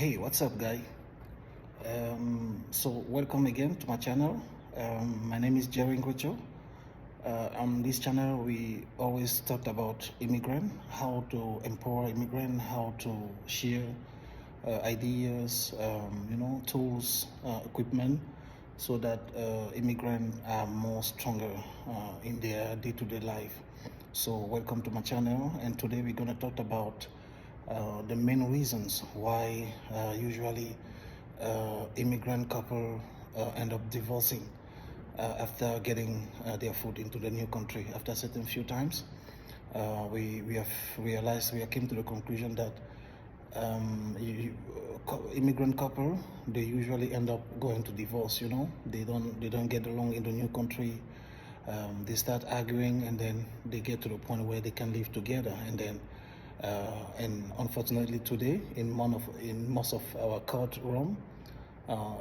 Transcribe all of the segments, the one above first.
Hey, what's up, guy? So welcome again to my channel. My name is Jerry Ngocho. On this channel, we always talked about immigrant, how to empower immigrant, how to share ideas, tools, equipment, so that immigrants are more stronger in their day-to-day life. So welcome to my channel, and today we're going to talk about the main reasons why usually immigrant couple end up divorcing after getting their foot into the new country. After a certain few times, we have realized, we have came to the conclusion that immigrant couple, they usually end up going to divorce. They don't get along in the new country. They start arguing, and then they get to the point where they can live together, and unfortunately today in most of our courtroom,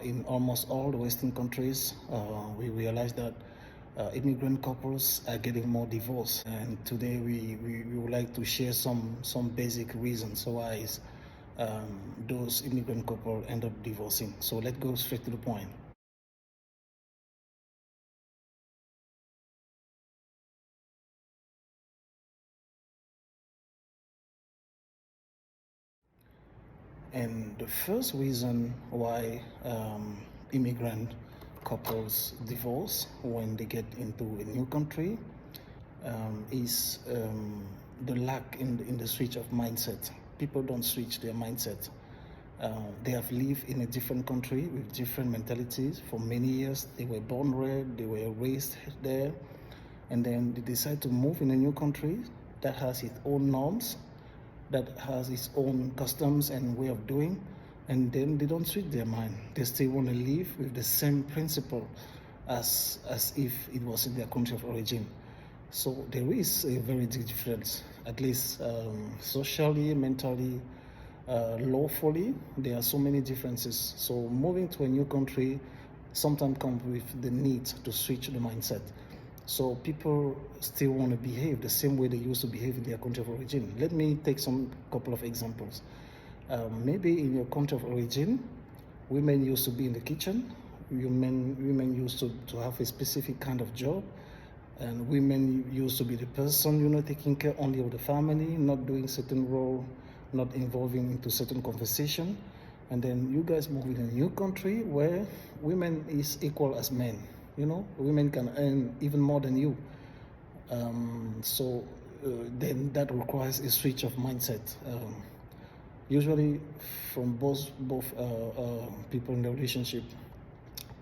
in almost all the Western countries, we realize that immigrant couples are getting more divorced. And today we would like to share some basic reasons why those immigrant couples end up divorcing. So let's go straight to the point. And the first reason why immigrant couples divorce when they get into a new country is the lack in the switch of mindset. People don't switch their mindset. They have lived in a different country with different mentalities for many years. They were born there, they were raised there, and then they decide to move in a new country that has its own norms, that has its own customs and way of doing, and then they don't switch their mind. They still want to live with the same principle as if it was in their country of origin. So there is a very big difference, at least socially, mentally, lawfully. There are so many differences. So moving to a new country sometimes comes with the need to switch the mindset. So people still want to behave the same way they used to behave in their country of origin. Let me take some couple of examples. Maybe in your country of origin, women used to be in the kitchen. Women used to have a specific kind of job, and women used to be the person, taking care only of the family, not doing certain role, not involving into certain conversation. And then you guys move in a new country where women is equal as men. Women can earn even more than you. So then that requires a switch of mindset. Usually from both people in the relationship.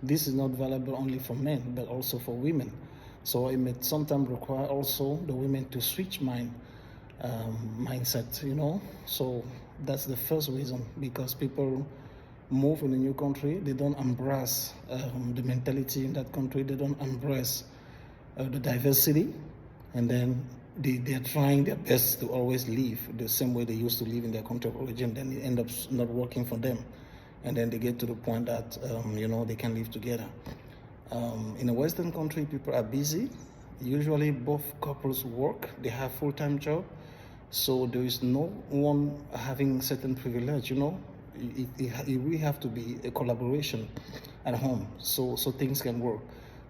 This is not valuable only for men, but also for women. So it may sometimes require also the women to switch mindset. So that's the first reason, because people move in a new country, they don't embrace the mentality in that country, they don't embrace the diversity, and then they're trying their best to always live the same way they used to live in their country of origin. Then it ends up not working for them, and then they get to the point that they can live together. In a Western country, people are busy. Usually both couples work, they have full-time job, so there is no one having certain privilege. It really have to be a collaboration at home, so things can work.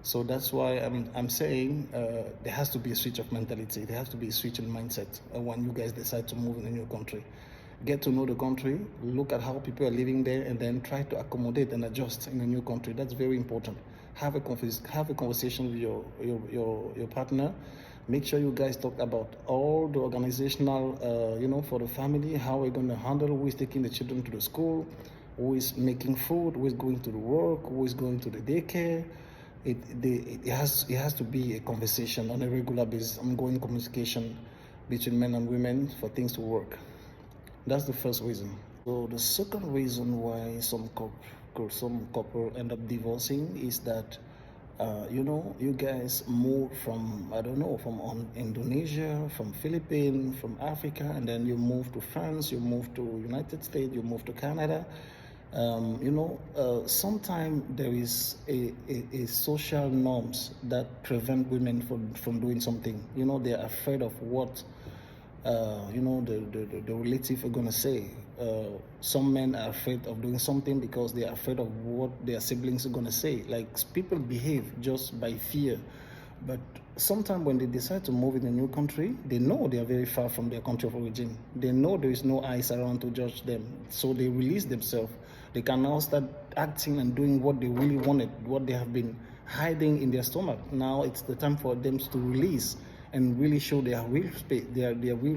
So that's why I'm saying there has to be a switch of mentality. There has to be a switch in mindset when you guys decide to move in a new country. Get to know the country, look at how people are living there, and then try to accommodate and adjust in a new country. That's very important. Have a conversation with your partner. Make sure you guys talk about all the organizational, for the family, how we're going to handle who is taking the children to the school, who is making food, who is going to the work, who is going to the daycare. It has to be a conversation on a regular basis, ongoing communication between men and women for things to work. That's the first reason. So the second reason why some couple end up divorcing is that you guys move from, I don't know, from Indonesia, from Philippines, from Africa, and then you move to France, you move to United States, you move to Canada. Sometimes there is a social norms that prevent women from doing something. They're afraid of what the relative are going to say. Some men are afraid of doing something because they are afraid of what their siblings are going to say. Like, people behave just by fear. But sometimes when they decide to move in a new country, they know they are very far from their country of origin. They know there is no eyes around to judge them. So they release themselves. They can now start acting and doing what they really wanted, what they have been hiding in their stomach. Now it's the time for them to release and really show their real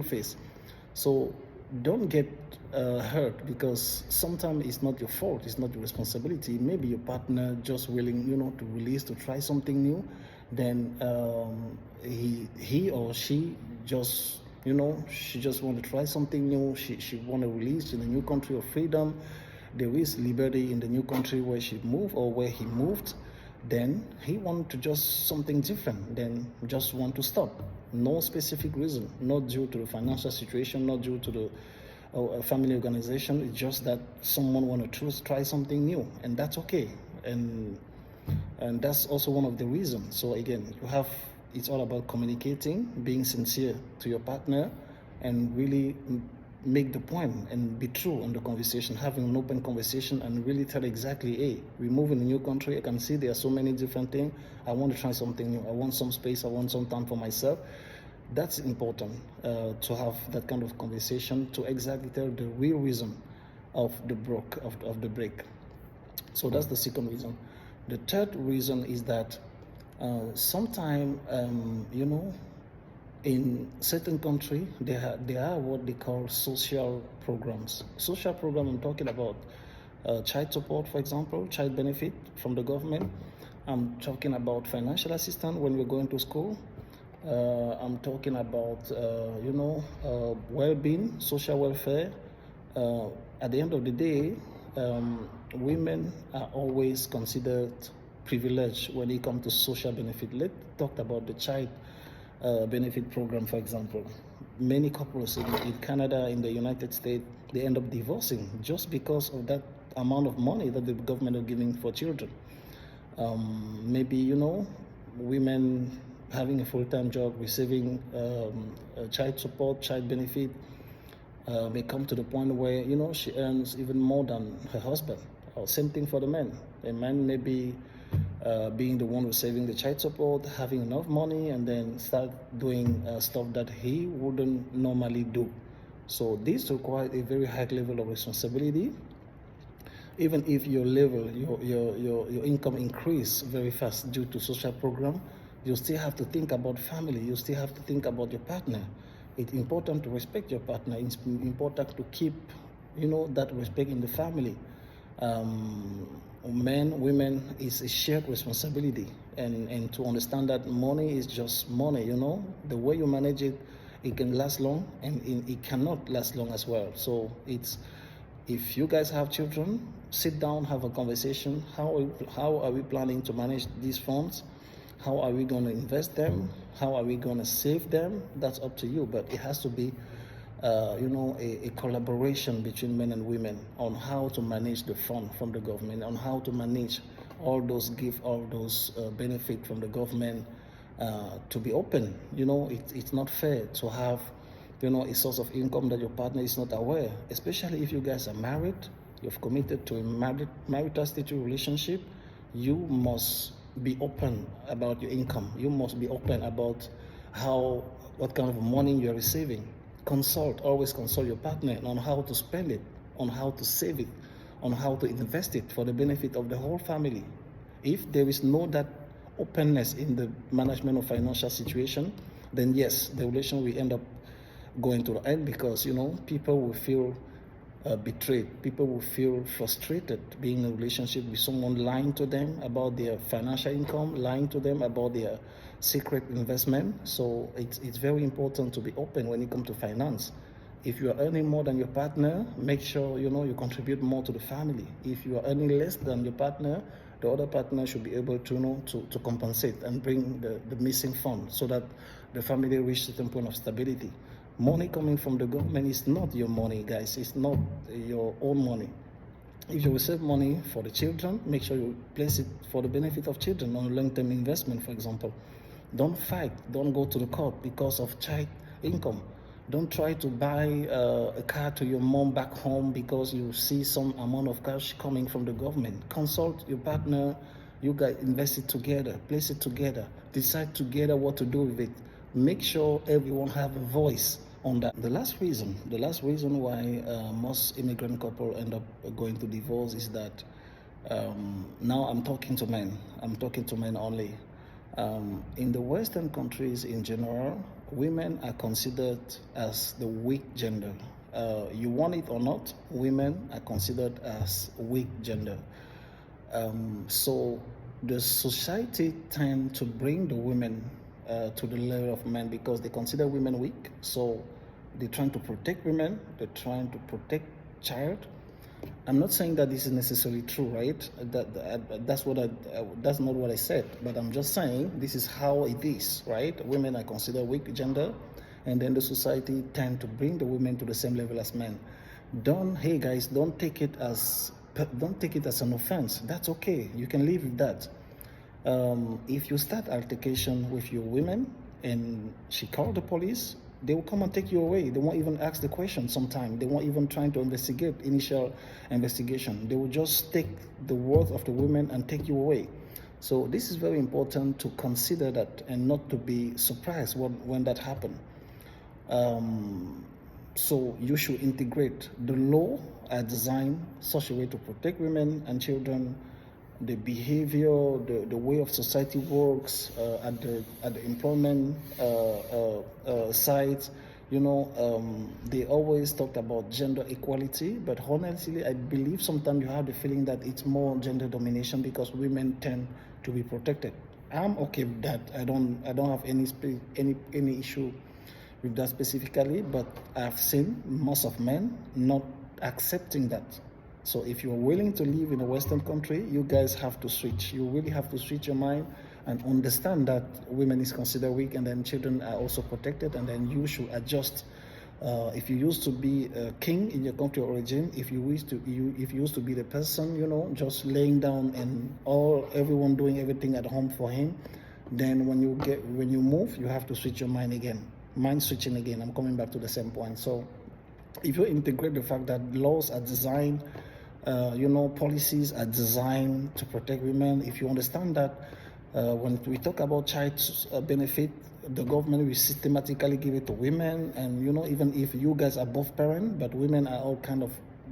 face. So don't get hurt, because sometimes it's not your fault, it's not your responsibility. Maybe your partner just willing, to release, to try something new. Then he or she just, she just want to try something new. She want to release in a new country of freedom. There is liberty in the new country where she moved or where he moved. Then he want to just something different, then just want to stop. No specific reason, not due to the financial situation, not due to the family organization. It's just that someone want to try something new, and that's okay. And that's also one of the reasons. So again, it's all about communicating, being sincere to your partner, and really make the point and be true on the conversation, having an open conversation, and really tell exactly, hey, we move in a new country. I can see there are so many different things. I want to try something new. I want some space. I want some time for myself. That's important, to have that kind of conversation, to exactly tell the real reason of the break. So that's the second reason. The third reason is that sometimes, in certain country, there are what they call social programs. Social program, I'm talking about child support, for example, child benefit from the government. I'm talking about financial assistance when we're going to school. I'm talking about, well-being, social welfare. At the end of the day, women are always considered privileged when it comes to social benefit. Let's talk about the child benefit program, for example. Many couples in Canada, in the United States, they end up divorcing just because of that amount of money that the government are giving for children. Maybe, women having a full-time job, receiving child support, child benefit, may come to the point where, she earns even more than her husband. Or same thing for the men. A man may be being the one receiving the child support, having enough money, and then start doing stuff that he wouldn't normally do. So this requires a very high level of responsibility. Even if your level, your income increase very fast due to social program, you still have to think about family. You still have to think about your partner. It's important to respect your partner. It's important to keep, that respect in the family. Men, women, is a shared responsibility, and to understand that money is just money. The way you manage it, it can last long, and it cannot last long as well. So if you guys have children, sit down, have a conversation. How are we planning to manage these funds? How are we going to invest them? How are we going to save them? That's up to you, but it has to be a collaboration between men and women on how to manage the fund from the government, on how to manage all those benefits from the government, to be open. It's not fair to have, a source of income that your partner is not aware, especially if you guys are married, you've committed to a marital status relationship. You must be open about your income. You must be open about what kind of money you're receiving. Always consult your partner on how to spend it, on how to save it, on how to invest it for the benefit of the whole family. If there is no that openness in the management of financial situation, then yes, the relation will end up going to the end, because people will feel betrayed. People will feel frustrated being in a relationship with someone lying to them about their financial income, lying to them about their secret investment. So it's very important to be open when it comes to finance. If you are earning more than your partner, make sure you contribute more to the family. If you are earning less than your partner, the other partner should be able to compensate and bring the missing fund, so that the family reaches a certain point of stability. Money coming from the government is not your money, guys. It's not your own money. If you receive money for the children, make sure you place it for the benefit of children on a long-term investment, for example. Don't fight. Don't go to the court because of child income. Don't try to buy a car to your mom back home because you see some amount of cash coming from the government. Consult your partner. You guys invest it together, place it together, decide together what to do with it. Make sure everyone have a voice on that. The last reason why most immigrant couple end up going to divorce is that now I'm talking to men. I'm talking to men only. In the Western countries in general, women are considered as the weak gender. You want it or not, women are considered as weak gender. So the society tend to bring the women to the level of men because they consider women weak. So they're trying to protect women, they're trying to protect child. I'm not saying that this is necessarily true, right? That's not what I said, but I'm just saying this is how it is, right? Women are considered weak gender, and then the society tend to bring the women to the same level as men. Hey guys, don't take it as an offense. That's okay. You can live with that. If you start altercation with your women and she called the police, they will come and take you away. They won't even ask the question sometimes. They won't even try to investigate initial investigation. They will just take the word of the women and take you away. So this is very important to consider that and not to be surprised when that happens. So you should integrate the law are designed such a way to protect women and children, the behavior, the way of society works at the employment sites. They always talked about gender equality, but honestly, I believe sometimes you have the feeling that it's more gender domination because women tend to be protected. I'm okay with that. I don't have any issue with that specifically, but I've seen most of men not accepting that. So if you're willing to live in a Western country, you guys have to switch. You really have to switch your mind and understand that women is considered weak and then children are also protected, and then you should adjust. If you used to be a king in your country of origin, if you used to be the person, just laying down and everyone doing everything at home for him, then when you move, you have to switch your mind again. Mind switching again. I'm coming back to the same point. So if you integrate the fact that laws are designed, policies are designed to protect women, if you understand that when we talk about child benefit, the government will systematically give it to women, and even if you guys are both parents, but women are all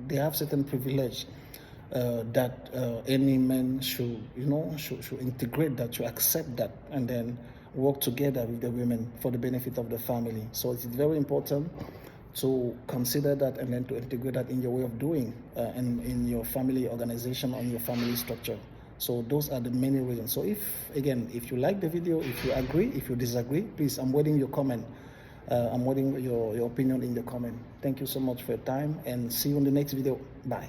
they have certain privilege that any man should integrate that, should accept that, and then work together with the women for the benefit of the family. So it's very important to consider that and then to integrate that in your way of doing in your family organization, on your family structure. So those are the many reasons. So if you like the video, if you agree, if you disagree, please, I'm waiting your comment. I'm waiting your opinion in the comment. Thank you so much for your time, and see you in the next video. Bye.